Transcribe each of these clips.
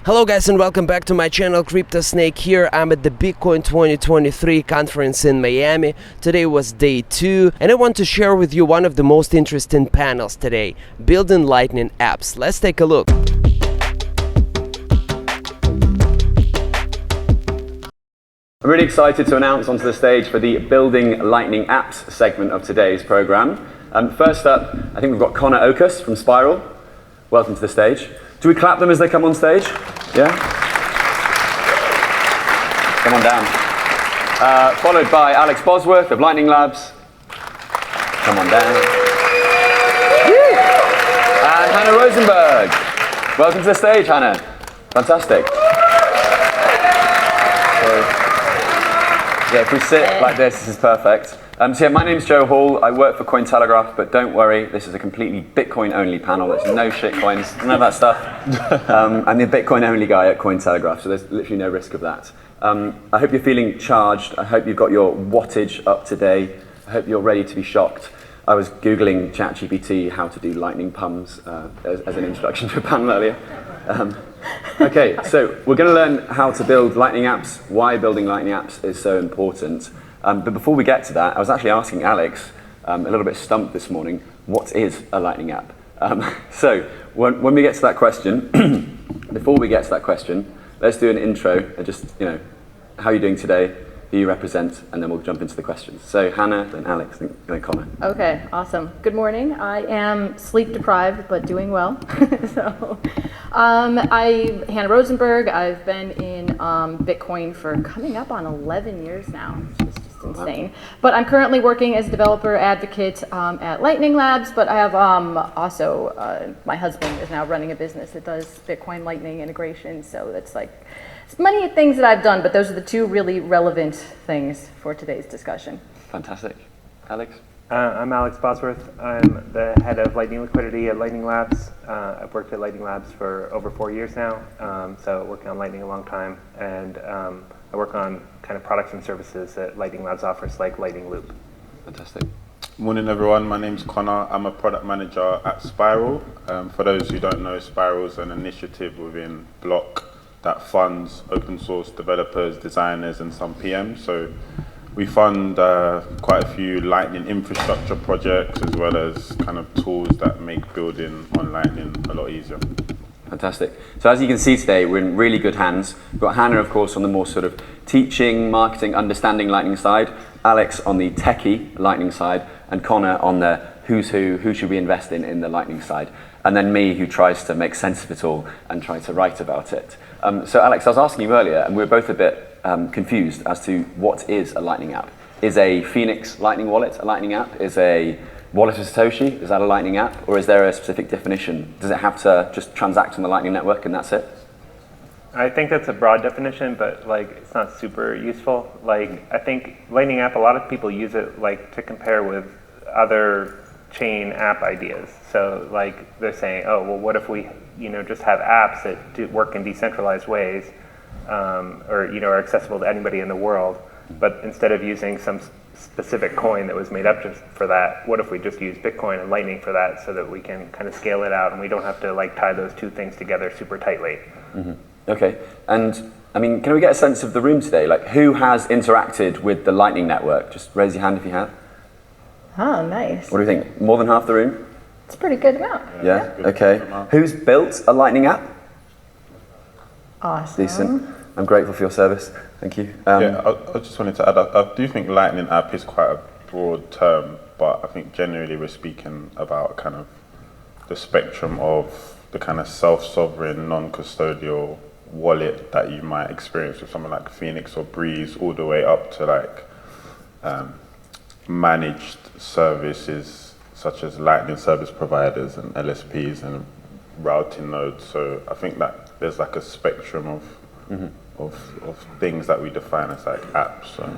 Hello guys and welcome back to my channel CryptoSnake here. I'm at the Bitcoin 2023 conference in Miami. Today was day 2 and I want to share with you one of the most interesting panels today, building Lightning apps. Let's take a look. I'm really excited to announce onto the stage for the Building Lightning Apps segment of today's program. First up, I think we've got Conor Ocus from Spiral. Welcome to the stage. Do we clap them as they come on stage? Yeah? Come on down. Followed by Alex Bosworth of Lightning Labs. Come on down. And Hannah Rosenberg. Welcome to the stage, Hannah. Fantastic. Yeah, if we sit like this is perfect. So yeah, my name's Joe Hall. I work for Cointelegraph, but don't worry, this is a completely Bitcoin-only panel. There's no shitcoins, none of that stuff. I'm the Bitcoin-only guy at Cointelegraph, so there's literally no risk of that. I hope you're feeling charged. I hope you've got your wattage up to date. I hope you're ready to be shocked. I was Googling ChatGPT how to do lightning pums as an introduction to a panel earlier. Okay, so we're going to learn how to build Lightning apps, why building Lightning apps is so important. But before we get to that, I was actually asking Alex, a little bit stumped this morning, what is a Lightning app? So when we get to that question, before we get to that question, let's do an intro, just, how are you doing today, who you represent, and then we'll jump into the questions. So Hannah, then Alex, then Conor. Okay, awesome. Good morning. I am sleep deprived, but doing well. I'm Hannah Rosenberg. I've been in Bitcoin for coming up on 11 years now. It's just insane. But I'm currently working as a developer advocate at Lightning Labs, but I have also, my husband is now running a business that does Bitcoin Lightning integration, so that's like, it's many things that I've done, but those are the two really relevant things for today's discussion. Fantastic. Alex? I'm Alex Bosworth. I'm the head of Lightning Liquidity at Lightning Labs. I've worked at Lightning Labs for over 4 years now, so working on Lightning a long time, and I work on kind of products and services that Lightning Labs offers, like Lightning Loop. Fantastic. Morning everyone, my name's Conor. I'm a product manager at Spiral. For those who don't know, Spiral is an initiative within Block that funds open source developers, designers, and some PMs. So we fund quite a few Lightning infrastructure projects, as well as kind of tools that make building on Lightning a lot easier. Fantastic. So as you can see today, we're in really good hands. We've got Hannah, of course, on the more sort of teaching, marketing, understanding Lightning side, Alex on the techie Lightning side, and Conor on the who should we invest in the Lightning side, and then me, who tries to make sense of it all and try to write about it. So Alex, I was asking you earlier, and we were both a bit confused as to what is a Lightning app. Is a Phoenix Lightning wallet a Lightning app? Is a wallet of Satoshi, is that a Lightning app? Or is there a specific definition? Does it have to just transact on the Lightning network and that's it? I think that's a broad definition, but it's not super useful. I think Lightning app, a lot of people use it to compare with other chain app ideas. So they're saying, oh, well, what if we just have apps that work in decentralized ways, or are accessible to anybody in the world, but instead of using some specific coin that was made up just for that, what if we just use Bitcoin and Lightning for that, so that we can kind of scale it out and we don't have to tie those two things together super tightly. Mm-hmm. Okay, and I mean, can we get a sense of the room today? Who has interacted with the Lightning network? Just raise your hand if you have. Oh, nice. What do you think? More than half the room? It's a pretty good amount. Yeah, okay. Who's built a Lightning app? Awesome. Decent. I'm grateful for your service. Thank you. I just wanted to add, I do think Lightning app is quite a broad term, but I think generally we're speaking about kind of the spectrum of the kind of self-sovereign, non-custodial wallet that you might experience with someone like Phoenix or Breeze, all the way up to managed services such as Lightning service providers and LSPs and routing nodes. So I think that there's a spectrum of things that we define as apps. So.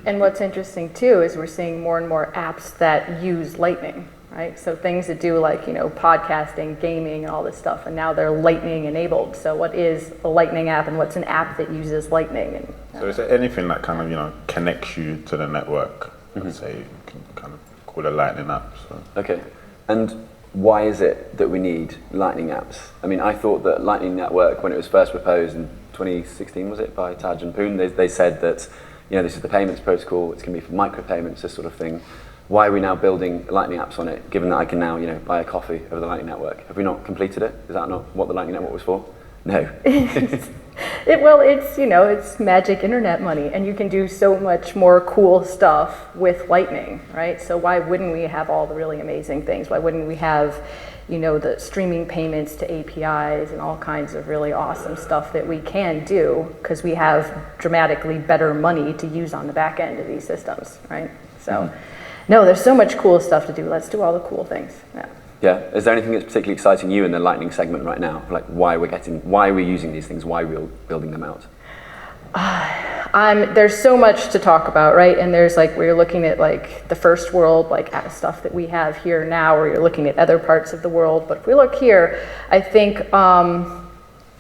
And what's interesting too is we're seeing more and more apps that use Lightning, right? So things that do podcasting, gaming, and all this stuff, and now they're Lightning enabled. So what is a Lightning app, and what's an app that uses Lightning? So is there anything that kind of connects you to the network? Let's say you can kind of call a Lightning app. So. Okay, and why is it that we need Lightning apps? I mean, I thought that Lightning Network, when it was first proposed in 2016, was it, by Taj and Poon, they said that, you know, this is the payments protocol, it's going to be for micropayments, this sort of thing. Why are we now building Lightning apps on it, given that I can now, you know, buy a coffee over the Lightning Network? Have we not completed it? Is that not what the Lightning Network was for? No. Well, it's, you know, it's magic internet money, and you can do so much more cool stuff with Lightning, right? So why wouldn't we have all the really amazing things? Why wouldn't we have, you know, the streaming payments to APIs and all kinds of really awesome stuff that we can do because we have dramatically better money to use on the back end of these systems, right? So, no, there's so much cool stuff to do. Let's do all the cool things. Yeah. Yeah. Is there anything that's particularly exciting you in the Lightning segment right now? Like why we're using these things, why we're building them out? There's so much to talk about, right? And there's like, we're looking at like the first world, like stuff that we have here now, or you're looking at other parts of the world. But if we look here, I think,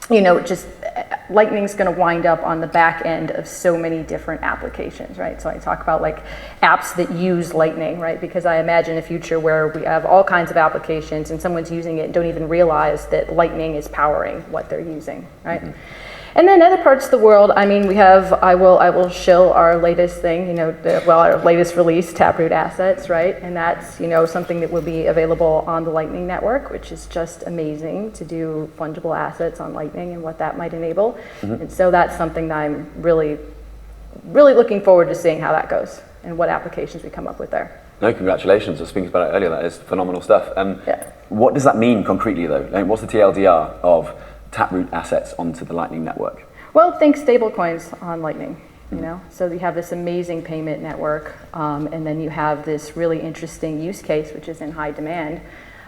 you know, just Lightning's going to wind up on the back end of so many different applications, right? So I talk about like apps that use Lightning, right? Because I imagine a future where we have all kinds of applications and someone's using it and don't even realize that Lightning is powering what they're using, right? Mm-hmm. And then other parts of the world, I mean, we have, I will shill our latest thing, you know, our latest release, Taproot Assets, right? And that's, you know, something that will be available on the Lightning Network, which is just amazing to do fungible assets on Lightning and what that might enable. Mm-hmm. And so that's something that I'm really, really looking forward to seeing how that goes and what applications we come up with there. No, congratulations. I was speaking about it earlier. That is phenomenal stuff. Yeah. What does that mean concretely, though? Like, what's the TLDR of Taproot assets onto the Lightning Network? Well, think stablecoins on Lightning, you know? So you have this amazing payment network, and then you have this really interesting use case, which is in high demand.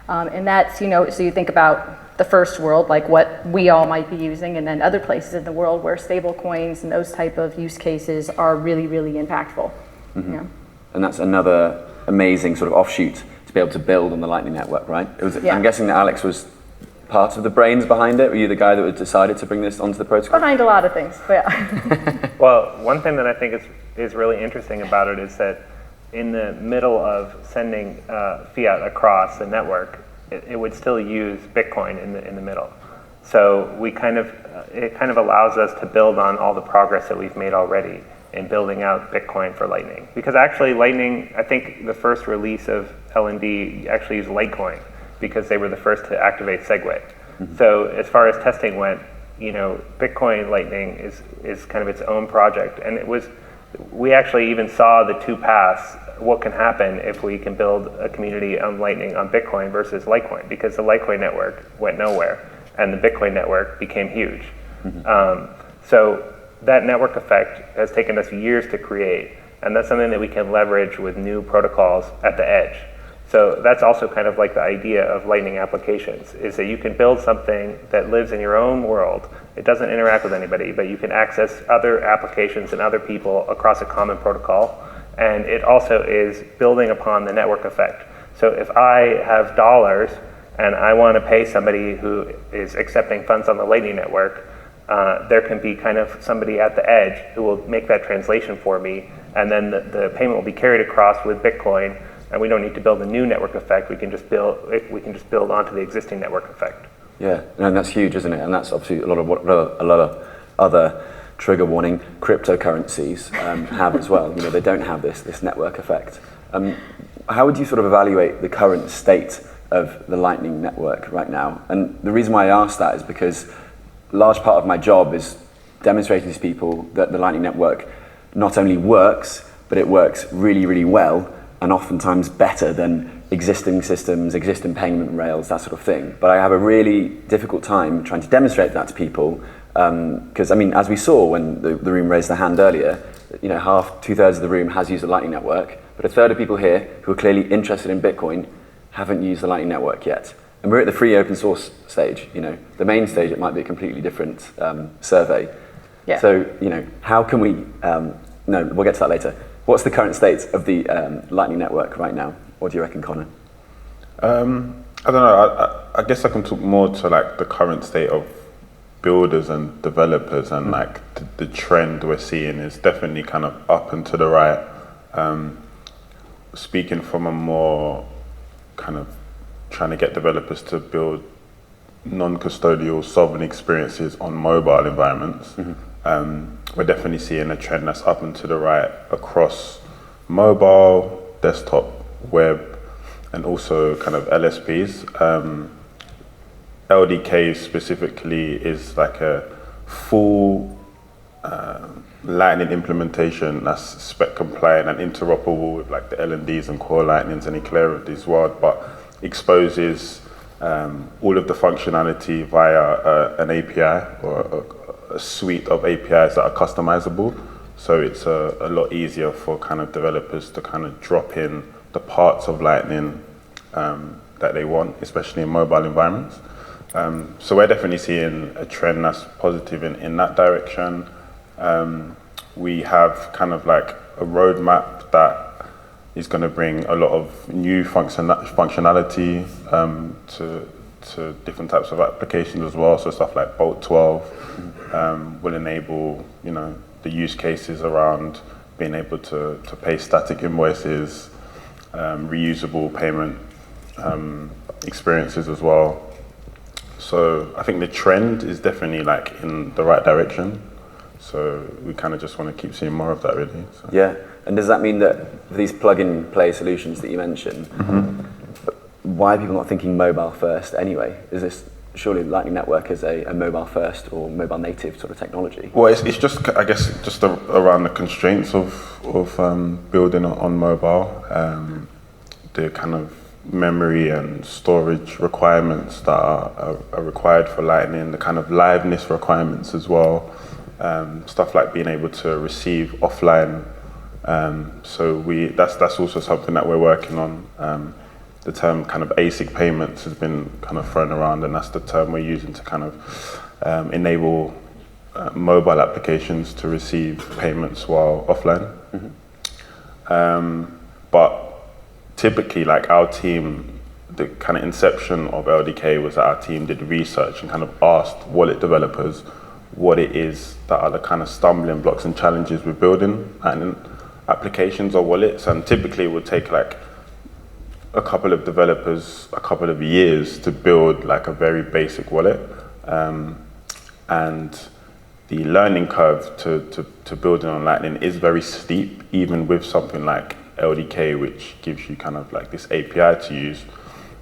And that's, you know, so you think about the first world, like what we all might be using, and then other places in the world where stablecoins and those type of use cases are really, really impactful. Mm-hmm. You know? And that's another amazing sort of offshoot to be able to build on the Lightning Network, right? I'm guessing that Alex was part of the brains behind it? Were you the guy that decided to bring this onto the protocol? Behind a lot of things, but yeah. Well, one thing that I think is really interesting about it is that in the middle of sending fiat across the network, it would still use Bitcoin in the middle. So it kind of allows us to build on all the progress that we've made already in building out Bitcoin for Lightning. Because actually Lightning, I think the first release of LND actually used Litecoin, because they were the first to activate Segway. Mm-hmm. So as far as testing went, you know, Bitcoin Lightning is kind of its own project. And we actually even saw the two paths, what can happen if we can build a community on Lightning on Bitcoin versus Litecoin, because the Litecoin network went nowhere and the Bitcoin network became huge. Mm-hmm. So that network effect has taken us years to create, and that's something that we can leverage with new protocols at the edge. So that's also kind of like the idea of Lightning applications, is that you can build something that lives in your own world. It doesn't interact with anybody, but you can access other applications and other people across a common protocol. And it also is building upon the network effect. So if I have dollars and I want to pay somebody who is accepting funds on the Lightning network, there can be kind of somebody at the edge who will make that translation for me, and then the payment will be carried across with Bitcoin. And we don't need to build a new network effect. We can just build onto the existing network effect. Yeah, and that's huge, isn't it? And that's obviously a lot of other trigger warning cryptocurrencies have as well. You know, they don't have this network effect. How would you sort of evaluate the current state of the Lightning network right now? And the reason why I ask that is because a large part of my job is demonstrating to people that the Lightning network not only works, but it works really, really well, and oftentimes better than existing systems, existing payment rails, that sort of thing. But I have a really difficult time trying to demonstrate that to people, because I mean, as we saw when the room raised their hand earlier, you know, 2/3 of the room has used the Lightning network, but a third of people here who are clearly interested in Bitcoin haven't used the Lightning network yet. And we're at the free open source stage. You know, the main stage, it might be a completely different survey. Yeah. So, you know, how can we? No, we'll get to that later. What's the current state of the Lightning network right now? What do you reckon, Conor? I don't know. I guess I can talk more to like the current state of builders and developers, and like the trend we're seeing is definitely kind of up and to the right. Speaking from a more kind of trying to get developers to build non-custodial sovereign experiences on mobile environments. We're definitely seeing a trend that's up and to the right across mobile, desktop, web, and also kind of LSPs. LDK specifically is like a full Lightning implementation that's spec compliant and interoperable with like the LNDs and core Lightnings and Eclair of this world, but exposes all of the functionality via an API or a suite of APIs that are customizable. So it's a lot easier for kind of developers to kind of drop in the parts of Lightning that they want, especially in mobile environments. So we're definitely seeing a trend that's positive in that direction. We have kind of like a roadmap that is going to bring a lot of new functionality to different types of applications as well. So stuff like Bolt 12 will enable, you know, the use cases around being able to pay static invoices, reusable payment experiences as well. So I think the trend is definitely like in the right direction. So we kind of just want to keep seeing more of that, really. So. Yeah, and does that mean that these plug-and-play solutions that you mentioned, why are people not thinking mobile first anyway? Is this surely Lightning Network is a mobile first or mobile native sort of technology? Well, it's just, I guess, just around the constraints of building on mobile, the kind of memory and storage requirements that are required for Lightning, the kind of liveness requirements as well. Stuff like being able to receive offline. So that's also something that we're working on. The term kind of ASIC payments has been kind of thrown around, and that's the term we're using to kind of enable mobile applications to receive payments while offline. But typically, like our team, the kind of inception of LDK was that our team did research and kind of asked wallet developers what it is that are the kind of stumbling blocks and challenges with building and applications or wallets, and typically it would take like a couple of developers a couple of years to build like a very basic wallet, and the learning curve to building on Lightning is very steep, even with something like LDK, which gives you kind of like this API to use.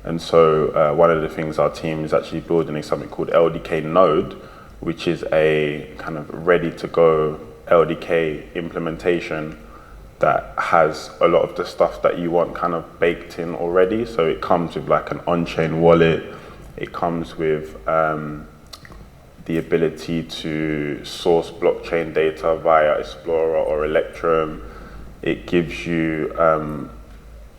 And so one of the things our team is actually building is something called LDK Node, which is a kind of ready-to-go LDK implementation that has a lot of the stuff that you want kind of baked in already. So it comes with like an on-chain wallet. It comes with the ability to source blockchain data via Explorer or Electrum. It gives you,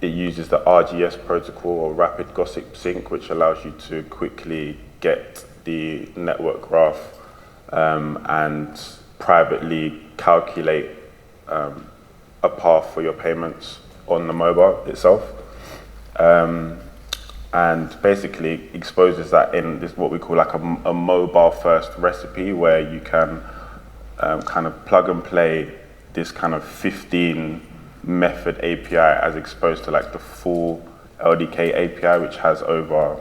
it uses the RGS protocol or Rapid Gossip Sync, which allows you to quickly get the network graph and privately calculate a path for your payments on the mobile itself, and basically exposes that in this what we call like a mobile first recipe, where you can kind of plug and play this kind of 15 method API as exposed to like the full LDK API, which has over,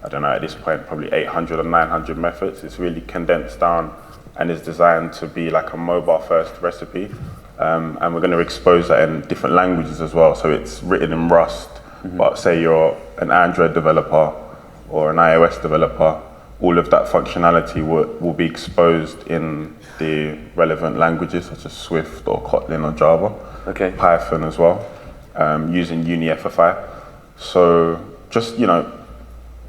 I don't know, at this point, probably 800 or 900 methods. It's really condensed down and is designed to be like a mobile first recipe. And we're going to expose that in different languages as well. So it's written in Rust, but say you're an Android developer or an iOS developer, all of that functionality will be exposed in the relevant languages such as Swift or Kotlin or Java, Python as well, using UniFFI. So just, you know,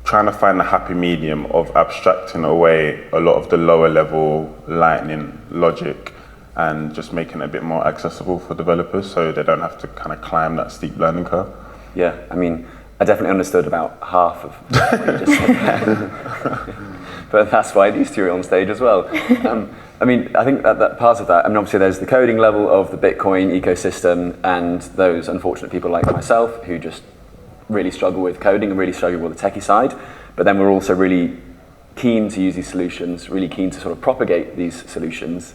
trying to find the happy medium of abstracting away a lot of the lower level Lightning logic and just making it a bit more accessible for developers so they don't have to kind of climb that steep learning curve. Yeah, I mean, I definitely understood about half of what you just said there. But that's why these two are on stage as well. I mean, I think that part of that, I mean, obviously there's the coding level of the Bitcoin ecosystem and those unfortunate people like myself who just really struggle with coding and really struggle with the techie side. But then we're also really keen to use these solutions, really keen to sort of propagate these solutions.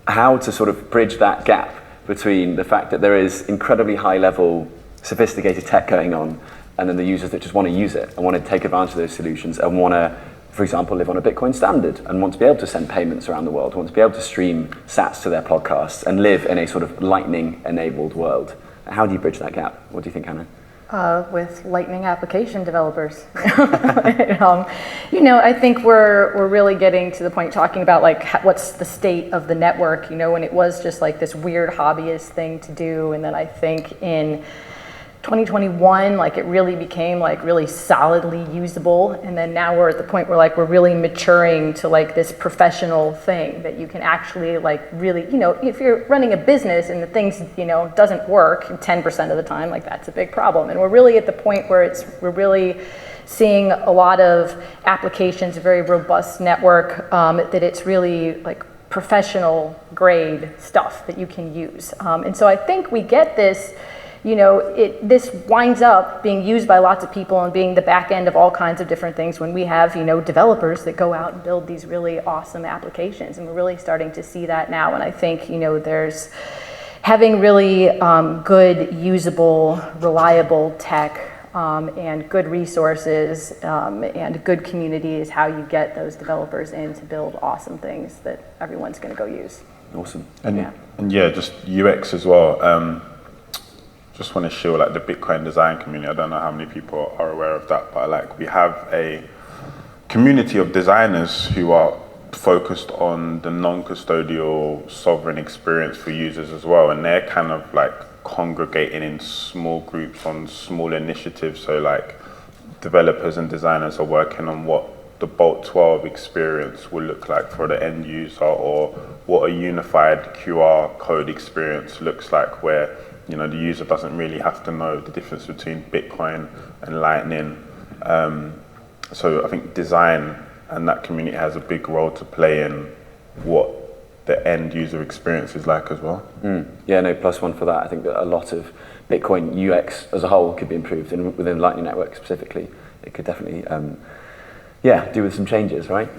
How to sort of bridge that gap between the fact that there is incredibly high level, sophisticated tech going on, and then the users that just want to use it and want to take advantage of those solutions and want to, for example, live on a Bitcoin standard and want to be able to send payments around the world, want to be able to stream sats to their podcasts and live in a sort of Lightning-enabled world. How do you bridge that gap? What do you think, Hannah? With Lightning application developers. I think we're really getting to the point talking about like what's the state of the network, when it was just like this weird hobbyist thing to do. And then I think in 2021, like it really became like really solidly usable. And then now we're at the point where like we're really maturing to like this professional thing that you can actually like really, if you're running a business and the things, doesn't work 10% of the time, like that's a big problem. And we're really at the point where we're really seeing a lot of applications, a very robust network, that it's really like professional grade stuff that you can use. And so I think we get this, this winds up being used by lots of people and being the back end of all kinds of different things when we have, developers that go out and build these really awesome applications. And we're really starting to see that now. And I think, there's having really good, usable, reliable tech and good resources and good community is how you get those developers in to build awesome things that everyone's going to go use. Awesome. And just UX as well. Just want to show like the Bitcoin design community. I don't know how many people are aware of that, but like we have a community of designers who are focused on the non-custodial sovereign experience for users as well. And they're kind of like congregating in small groups on small initiatives. So like developers and designers are working on what the Bolt 12 experience will look like for the end user, or what a unified QR code experience looks like, where the user doesn't really have to know the difference between Bitcoin and Lightning. So I think design and that community has a big role to play in what the end user experience is like as well. Yeah, no, +1 for that. I think that a lot of Bitcoin UX as a whole could be improved, and within the Lightning Network specifically, it could definitely, do with some changes, right?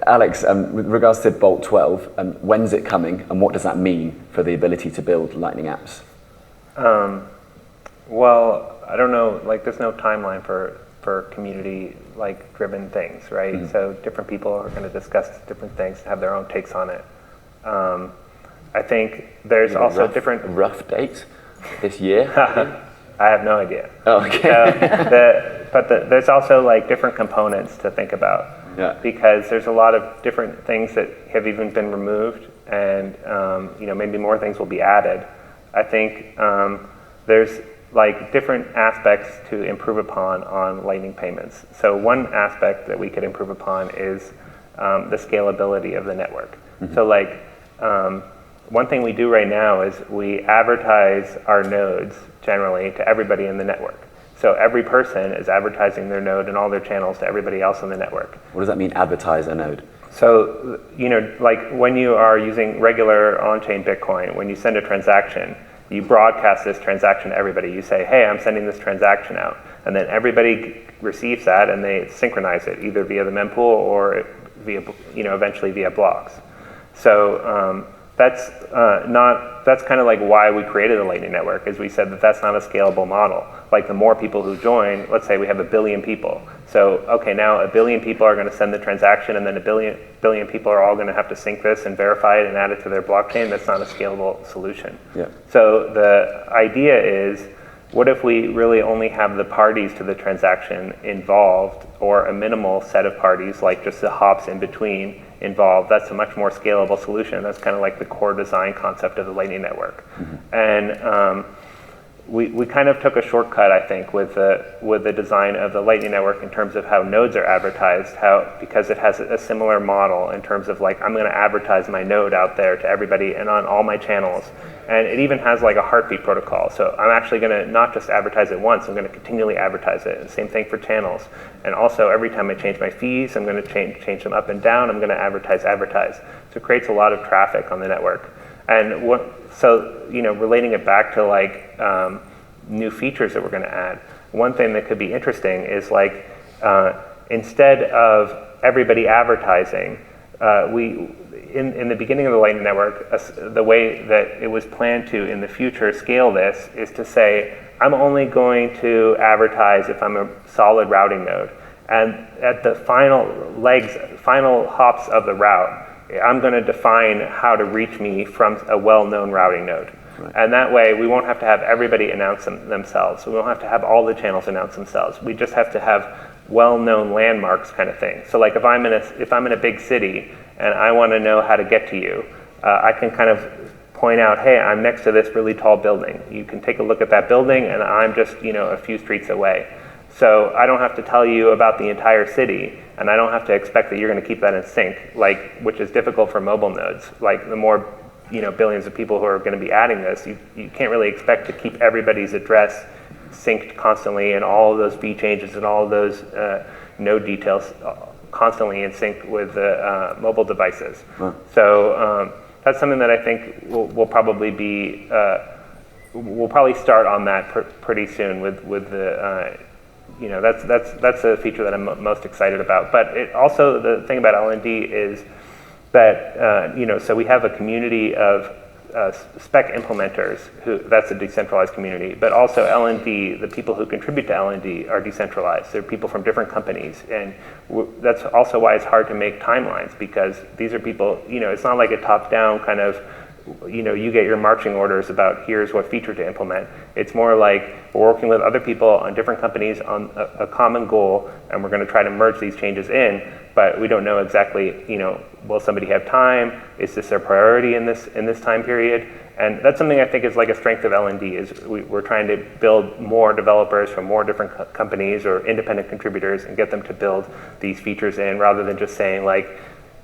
Alex, with regards to Bolt 12, when's it coming, and what does that mean for the ability to build Lightning apps? Well, I don't know, like there's no timeline for community like driven things, right? Mm-hmm. So different people are going to discuss different things, have their own takes on it. I think there's also rough date this year. I have no idea. Oh, okay. There's also like different components to think about. Yeah. Because there's a lot of different things that have even been removed, and maybe more things will be added. I think there's like different aspects to improve upon on Lightning payments. So one aspect that we could improve upon is the scalability of the network. Mm-hmm. So like one thing we do right now is we advertise our nodes generally to everybody in the network. So every person is advertising their node and all their channels to everybody else in the network. What does that mean, advertise a node? So, like when you are using regular on-chain Bitcoin, when you send a transaction, you broadcast this transaction to everybody. You say, hey, I'm sending this transaction out. And then everybody receives that and they synchronize it either via the mempool or via, eventually via blocks. So that's kind of like why we created the Lightning Network, is we said that that's not a scalable model. Like the more people who join, let's say we have 1 billion people. So, okay, now 1 billion people are going to send the transaction, and then 1 billion people are all going to have to sync this and verify it and add it to their blockchain. That's not a scalable solution. Yeah. So the idea is, what if we really only have the parties to the transaction involved, or a minimal set of parties, like just the hops in between involved? That's a much more scalable solution. That's kind of like the core design concept of the Lightning Network. Mm-hmm. And we kind of took a shortcut, I think, with the design of the Lightning Network in terms of how nodes are advertised, because it has a similar model in terms of like, I'm going to advertise my node out there to everybody and on all my channels. And it even has like a heartbeat protocol. So I'm actually going to not just advertise it once, I'm going to continually advertise it. And same thing for channels. And also every time I change my fees, I'm going to change them up and down, I'm going to advertise. So it creates a lot of traffic on the network. And relating it back to like new features that we're going to add, one thing that could be interesting is like instead of everybody advertising, In the beginning of the Lightning Network, the way that it was planned to in the future scale this is to say, I'm only going to advertise if I'm a solid routing node. And at the final hops of the route, I'm going to define how to reach me from a well-known routing node. Right. And that way, we won't have to have everybody announce themselves. We won't have to have all the channels announce themselves. We just have to have well-known landmarks kind of thing. So like if I'm in a big city and I want to know how to get to you, I can kind of point out, hey, I'm next to this really tall building. You can take a look at that building, and I'm just a few streets away. So I don't have to tell you about the entire city, and I don't have to expect that you're going to keep that in sync, which is difficult for mobile nodes. Like the more billions of people who are going to be adding this, you can't really expect to keep everybody's address synced constantly, and all of those V changes and all of those node details constantly in sync with the mobile devices. Wow. So that's something that I think will probably be. We'll probably start on that pretty soon with the. That's a feature that I'm most excited about. But it also, the thing about LND is that so we have a community of spec implementers that's a decentralized community, but also LND, the people who contribute to LND are decentralized. They're people from different companies, and that's also why it's hard to make timelines, because these are people, it's not like a top-down kind of, you get your marching orders about here's what feature to implement. It's more like we're working with other people on different companies on a common goal, and we're going to try to merge these changes in, but we don't know exactly, will somebody have time? Is this their priority in this time period? And that's something I think is like a strength of LND, is we're trying to build more developers from more different companies or independent contributors and get them to build these features in, rather than just saying like,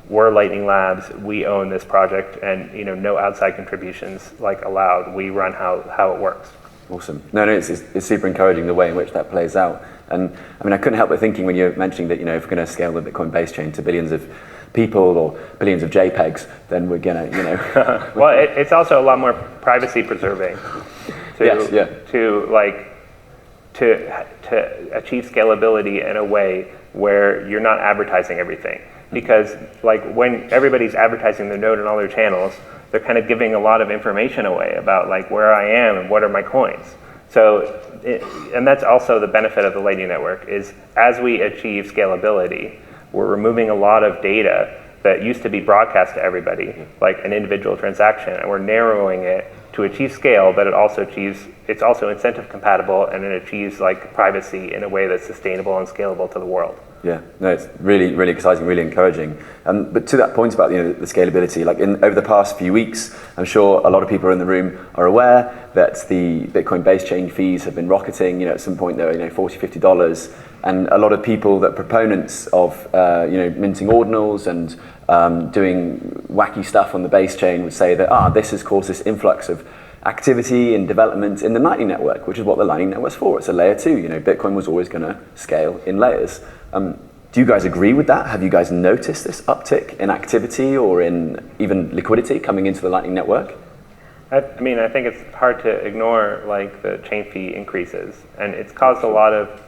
we're Lightning Labs, we own this project, and no outside contributions allowed. We run how it works. Awesome. No, it's super encouraging the way in which that plays out. And I mean, I couldn't help but thinking when you're mentioning that, if we're going to scale the Bitcoin base chain to billions of people or billions of JPEGs, then we're going to, Well, it's also a lot more privacy preserving to achieve scalability in a way where you're not advertising everything. Because when everybody's advertising their node and all their channels, they're kind of giving a lot of information away about where I am and what are my coins. So, and that's also the benefit of the Lightning Network, is as we achieve scalability, we're removing a lot of data that used to be broadcast to everybody, like an individual transaction, and we're narrowing it to achieve scale, but it's also incentive compatible, and it achieves privacy in a way that's sustainable and scalable to the world. Yeah, no, it's really, really exciting, really encouraging. But to that point about the scalability, over the past few weeks, I'm sure a lot of people in the room are aware that the Bitcoin base chain fees have been rocketing. At some point they were $40, $50, and a lot of people that proponents of minting ordinals and doing wacky stuff on the base chain would say that this has caused this influx of activity and development in the Lightning Network, which is what the Lightning Network's for. It's a layer 2. Bitcoin was always going to scale in layers. Do you guys agree with that? Have you guys noticed this uptick in activity or in even liquidity coming into the Lightning Network? I think it's hard to ignore the chain fee increases, and it's caused a lot of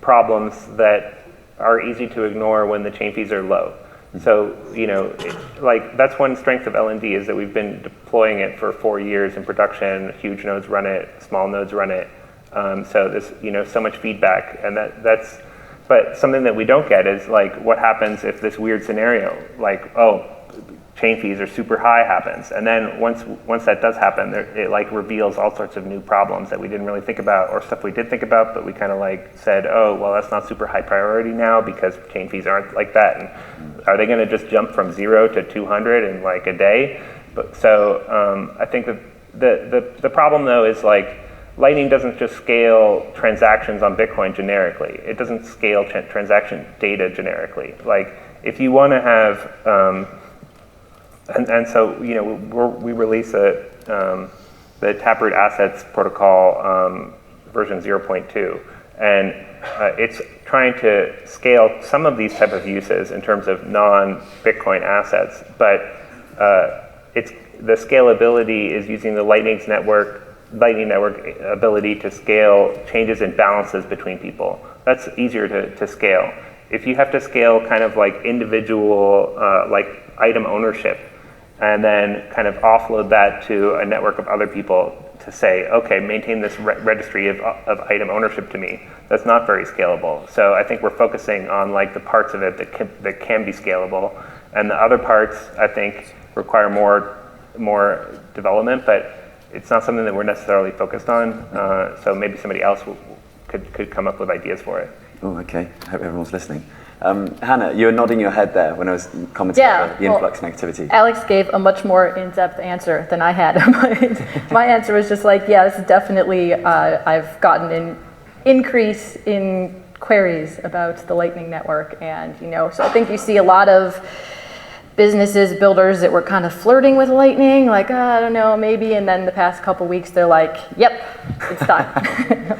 problems that are easy to ignore when the chain fees are low. So, that's one strength of LND, is that we've been deploying it for 4 years in production. Huge nodes run it, small nodes run it. So there's, so much feedback, and but something that we don't get is what happens if this weird scenario, chain fees are super high happens, and then once that does happen, it reveals all sorts of new problems that we didn't really think about, or stuff we did think about, but we kind of said, oh, well, that's not super high priority now because chain fees aren't like that, and are they going to just jump from 0 to 200 in a day? But so I think that the problem though is Lightning doesn't just scale transactions on Bitcoin generically. It doesn't scale transaction data generically. If you want to have so we release the Taproot Assets protocol version 0.2, and it's trying to scale some of these type of uses in terms of non-Bitcoin assets, but it's the scalability is using the Lightning Network ability to scale changes in balances between people. That's easier to scale. if you have to scale kind of like individual like item ownership and then kind of offload that to a network of other people to say, okay, maintain this registry of item ownership to me, that's not very scalable. So I think we're focusing on like the parts of it that can be scalable, and the other parts I think require more development, but it's not something that we're necessarily focused on. So maybe somebody else could come up with ideas for it. Oh, okay. I hope everyone's listening. Hannah, you were nodding your head there when I was commenting on the influx and activity. Alex gave a much more in-depth answer than I had. My answer was just like, yeah, this is definitely, I've gotten an increase in queries about the Lightning Network. And, so I think you see a lot of businesses, builders that were kind of flirting with Lightning, like, I don't know, maybe. And then the past couple weeks, they're like, yep, it's time.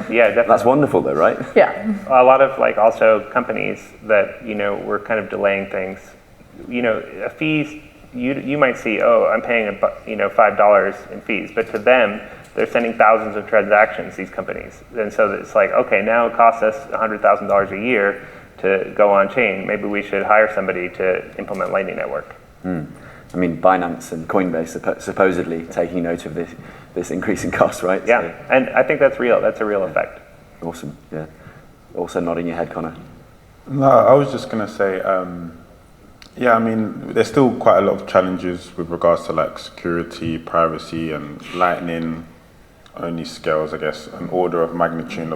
Yeah, definitely. That's wonderful though, right? Yeah. A lot of like also companies that, were kind of delaying things, fees, you might see, oh, I'm paying, $5 in fees, but to them, they're sending thousands of transactions, these companies. And so it's like, okay, now it costs us $100,000 a year to go on chain. Maybe we should hire somebody to implement Lightning Network. I mean, Binance and Coinbase supposedly taking note of this increase in cost, right? Yeah, and I think that's real. That's a real effect. Awesome, yeah. Also nodding your head, Connor. No, I was just going to say, yeah, I mean, there's still quite a lot of challenges with regards to like security, privacy, and Lightning only scales, I guess, an order of magnitude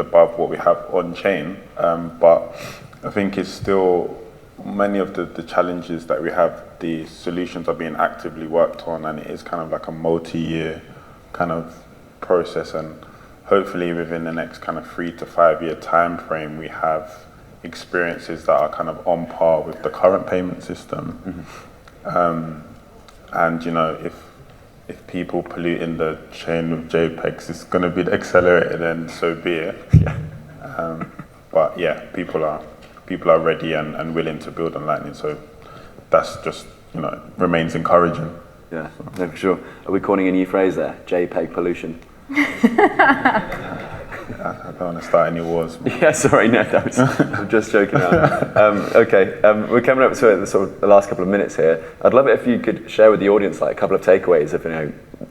above what we have on chain. But I think it's still many of the challenges that we have, the solutions are being actively worked on, and it is kind of like a multi-year kind of process, and hopefully within the next kind of 3 to 5 year time frame we have experiences that are kind of on par with the current payment system. And if people pollute in the chain with JPEGs, it's going to be accelerated, and so be it. But yeah, people are ready and willing to build on Lightning, so that's just remains encouraging. Yeah, no, for sure. Are we coining a new phrase there? JPEG pollution. I don't want to start any wars. Yeah, sorry, no, I'm just joking around. Okay, we're coming up to the last couple of minutes here. I'd love it if you could share with the audience like a couple of takeaways of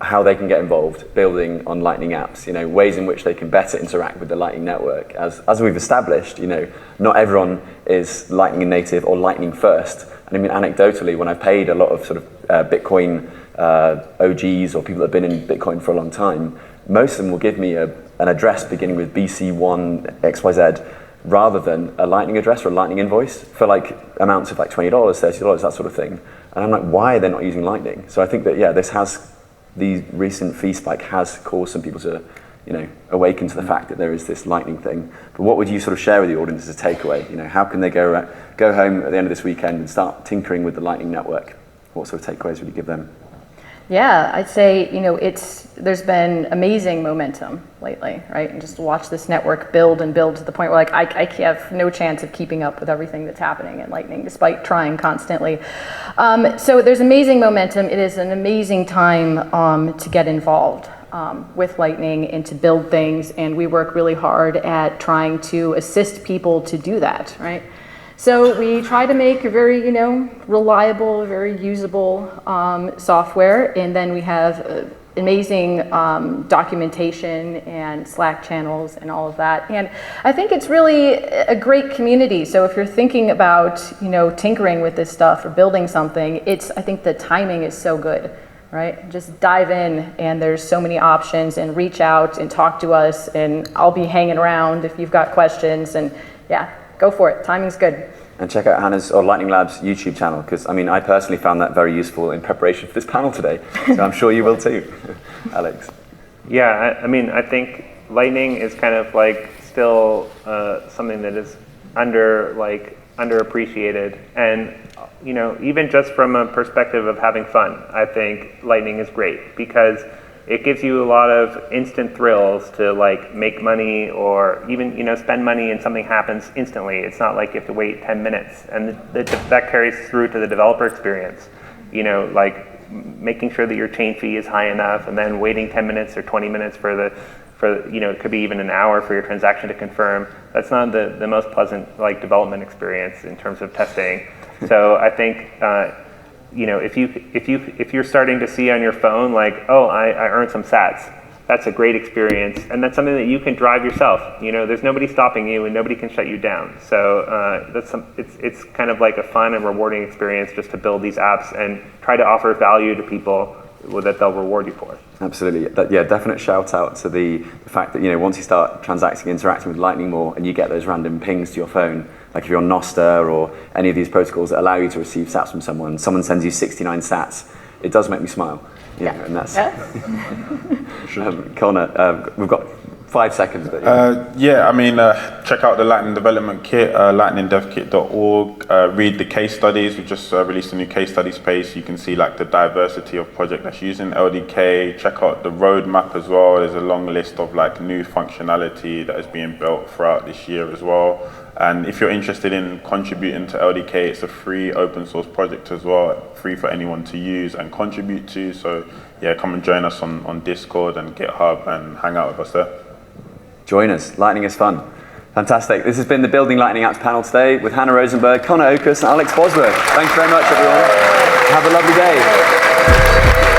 how they can get involved building on Lightning apps. Ways in which they can better interact with the Lightning Network. As we've established, not everyone is Lightning native or Lightning first. And I mean, anecdotally, when I've paid a lot of sort of Bitcoin OGs or people that have been in Bitcoin for a long time, most of them will give me an address beginning with BC1 XYZ rather than a Lightning address or a Lightning invoice for like amounts of like $20, $30, that sort of thing. And I'm like, why are they not using Lightning? So I think that, yeah, the recent fee spike has caused some people to, awaken to the fact that there is this Lightning thing. But what would you sort of share with the audience as a takeaway? How can they go home at the end of this weekend and start tinkering with the Lightning Network? What sort of takeaways would you give them? Yeah, I'd say, there's been amazing momentum lately, right? And just watch this network build and build to the point where like I have no chance of keeping up with everything that's happening in Lightning despite trying constantly. So there's amazing momentum. It is an amazing time to get involved with Lightning and to build things. And we work really hard at trying to assist people to do that, right? So we try to make a very, reliable, very usable software, and then we have amazing documentation and Slack channels and all of that. And I think it's really a great community. So if you're thinking about, tinkering with this stuff or building something, I think the timing is so good, right? Just dive in, and there's so many options, and reach out and talk to us, and I'll be hanging around if you've got questions, and yeah. Go for it. Timing's good. And check out Hannah's or Lightning Labs YouTube channel, because I personally found that very useful in preparation for this panel today. So I'm sure you will too, Alex. Yeah, I think Lightning is kind of like still something that is underappreciated, and even just from a perspective of having fun, I think Lightning is great because it gives you a lot of instant thrills to like make money or even spend money and something happens instantly. It's not like you have to wait 10 minutes, and that carries through to the developer experience. Like making sure that your chain fee is high enough, and then waiting 10 minutes or 20 minutes for for, it could be even an hour for your transaction to confirm. That's not the most pleasant development experience in terms of testing. So I think if you're starting to see on your phone oh, I earned some sats, that's a great experience, and that's something that you can drive yourself. There's nobody stopping you, and nobody can shut you down. So it's kind of like a fun and rewarding experience just to build these apps and try to offer value to people that they'll reward you for. Absolutely. Definite shout out to the fact that once you start interacting with Lightning more, and you get those random pings to your phone, like if you're on Nostr or any of these protocols that allow you to receive sats from someone sends you 69 sats, it does make me smile. And that's Conor, we've got 5 seconds. But, check out the Lightning Development Kit, lightningdevkit.org. Read the case studies. We just released a new case studies page. You can see the diversity of project that's using LDK. Check out the roadmap as well. There's a long list of new functionality that is being built throughout this year as well. And if you're interested in contributing to LDK, it's a free open source project as well, free for anyone to use and contribute to. So come and join us on Discord and GitHub and hang out with us there. Join us. Lightning is fun. Fantastic. This has been the Building Lightning Apps panel today with Hannah Rosenberg, Conor Ocus, and Alex Bosworth. Thanks very much, everyone. Have a lovely day.